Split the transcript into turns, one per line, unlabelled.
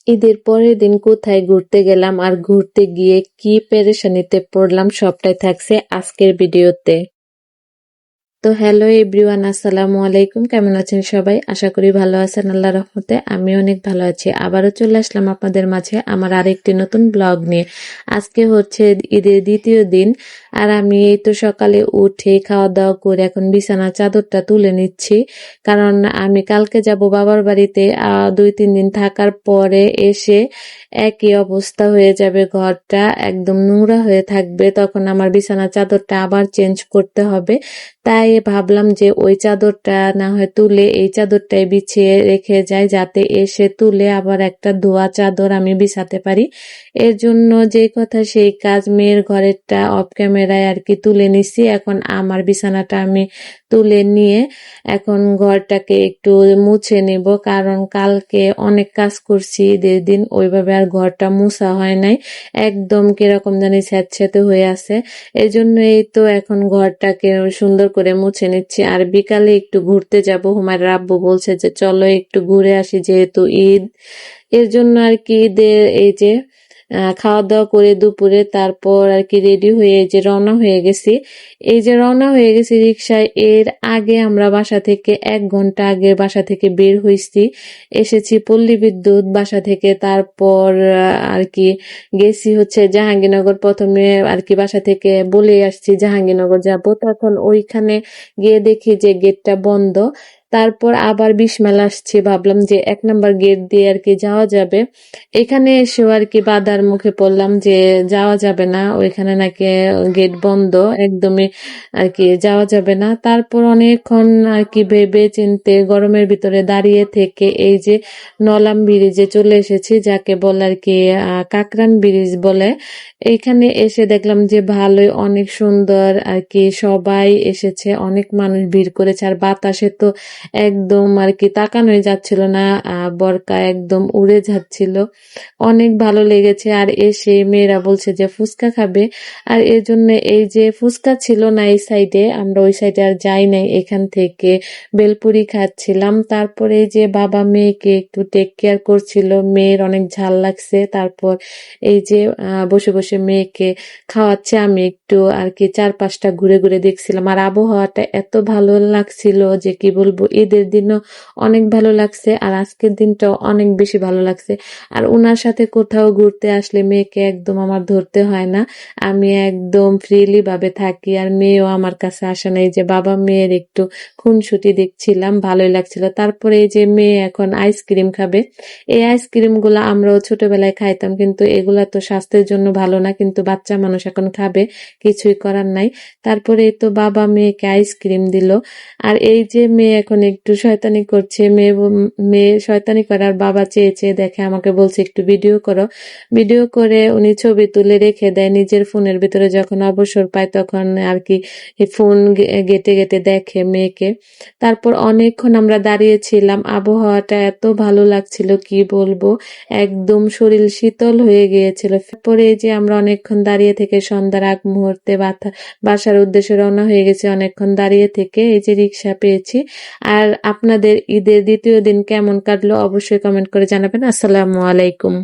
ঈদের পরের দিন কোথায় ঘুরতে গেলাম আর ঘুরতে গিয়ে কি পেরেশানিতে পড়লাম সবটাই থাকছে আজকের ভিডিওতে। তো হ্যালো এভরিওয়ান, আসসালামু আলাইকুম। কেমন আছেন সবাই? আশা করি ভালো আছেন আল্লাহর রহমতে। আমি অনেক ভালো আছি। আবারও চলে আসলাম আপনাদের মাঝে আমার আরেকটি নতুন ব্লগ নিয়ে। আজকে হচ্ছে ঈদের দ্বিতীয় দিন আর আমি এই তো সকালে উঠে খাওয়া দাওয়া করে এখন বিছানার চাদরটা তুলে নিচ্ছি, কারণ আমি কালকে যাব বাবার বাড়িতে। 2-3 দিন থাকার পরে এসে একই অবস্থা হয়ে যাবে, ঘরটা একদম নোংরা হয়ে থাকবে, তখন আমার বিছানার চাদরটা আবার চেঞ্জ করতে হবে। তাই ভাবলাম যে ওই চাদরটা না হয় তুলে এই চাদরটাই বিছিয়ে রেখে যাই, যাতে এসে তুলে আবার একটা ধোয়া চাদর আমি বিছাতে পারি। এর জন্য যে কথা সেই কাজ, মেয়ের ঘরেরটা অফ ক্যামেরায় আর কি তুলে নিছি। এখন আমার বিছানাটা আমি তুলে নিয়ে এখন ঘরটাকে একটু মুছে নেব, কারণ কালকে অনেক কাজ করছি ঈদের দিন, ওইভাবে আর ঘরটা মুছা হয় নাই, একদম কিরকম জানি স্যাঁতস্যাঁতে হয়ে আছে। এই জন্য এই তো এখন ঘরটাকে সুন্দর করে মুছে নিচ্ছি। আর বিকালে একটু ঘুরতে যাব, হুমায়রা আব্বু বলছে যে চলো একটু ঘুরে আসি, যেহেতু ঈদ। এর জন্য আর কি ঈদের এই যে খাওয়া দাওয়া করে দুপুরে তারপর আর কি রেডি হয়ে এই যে রওনা হয়ে গেছি। এই যে রওনা হয়ে গেছি রিক্সায়, এর আগে আমরা বাসা থেকে 1 ঘন্টা আগে বাসা থেকে বের হইছি, এসেছি পল্লী বিদ্যুৎ বাসা থেকে। তারপর আর কি গেছি হচ্ছে জাহাঙ্গীরনগর। প্রথমে আর কি বাসা থেকে বলে আসছি জাহাঙ্গীরনগর যাব, তখন ওইখানে গিয়ে দেখি যে গেটটা বন্ধ। তারপর আবার বিশমাল আসছি, ভাবলাম যে 1 নাম্বার গেট দিয়ে আর কি যাওয়া যাবে। এখানে এসেও আর কি বাধার মুখে পড়লাম যে যাওয়া যাবে না, ওইখানে নাকি গেট বন্ধ, একদমই আর কি যাওয়া যাবে না। তারপর অনেকক্ষণ আর কি ভেবে চিন্তে গরমের ভিতরে দাঁড়িয়ে থেকে এই যে নলাম ব্রিজে চলে এসেছি, যাকে বলে আর কি কাকরান ব্রিজ বলে। এইখানে এসে দেখলাম যে ভালোই অনেক সুন্দর আর কি, সবাই এসেছে, অনেক মানুষ ভিড় করেছে। আর বাতাসে তো একদম আর কি তাকানোই যাচ্ছিল না, বরকা একদম উড়ে যাচ্ছিল, অনেক ভালো লেগেছে। আর এসে মেয়েরা বলছে যে ফুচকা খাবে, আর এর জন্য এই যে ফুচকা ছিল না এই সাইডে, আমরা ওই সাইডে আর যাই নাই, এখান থেকে বেলপুরি খাচ্ছিলাম। তারপরে এই যে বাবা মেয়েকে একটু টেক কেয়ার করছিল, মেয়ের অনেক ঝাল লাগছে। তারপর এই যে বসে বসে মেয়েকে খাওয়াচ্ছে, আমি একটু আর কি চারপাশটা ঘুরে ঘুরে দেখছিলাম। আর আবহাওয়াটা এত ভালো লাগছিল যে কি বলবো, ঈদের দিনও অনেক ভালো লাগছে আর আজকের দিনটাও অনেক বেশি ভালো লাগছে। আর ওনার সাথে কোথাও ঘুরতে আসলে মেয়েকে একদম আমার ধরতে হয় না, আমি একদম ফ্রিলি ভাবে থাকি। আর মেয়েও আমার কাছে আসে না। এই যে বাবা মেয়ের একটু খুনসুটি দেখছিলাম, ভালোই লাগছিল। তারপরে এই যে মেয়ে এখন আইসক্রিম খাবে। এই আইসক্রিম গুলা আমরাও ছোটবেলায় খাইতাম, কিন্তু এগুলা তো স্বাস্থ্যের জন্য ভালো না, কিন্তু বাচ্চা মানুষ এখন খাবে, কিছুই করার নাই। তারপরে এই তো বাবা মেয়েকে আইসক্রিম দিল। আর এই যে মেয়ে এখন একটু শয়তানি করছে, মেয়ে শয়তানি করার বাবা চেয়ে চেয়ে দেখে, আমাকে বলছে একটু ভিডিও করো। ভিডিও করে উনি ছবি তুলে রেখে দেয় নিজের ফোনের ভিতরে, যখন অবসর পায় তখন আর কি ফোন ঘেটে ঘেটে দেখে মেয়েকে। তারপর অনেকক্ষণ আমরা দাঁড়িয়েছিলাম, আবহাওয়াটা এত ভালো লাগছিল কি বলবো, একদম শরীর শীতল হয়ে গিয়েছিল। পরে এই যে আমরা অনেকক্ষণ দাঁড়িয়ে থেকে সন্ধ্যার আগ মুহূর্তে বাসার উদ্দেশ্যে রওনা হয়ে গেছে। অনেকক্ষণ দাঁড়িয়ে থেকে এই যে রিক্সা পেয়েছি। আর আপনাদের ঈদের দ্বিতীয় দিন কেমন কাটলো অবশ্যই কমেন্ট করে জানাবেন। আসসালামু আলাইকুম।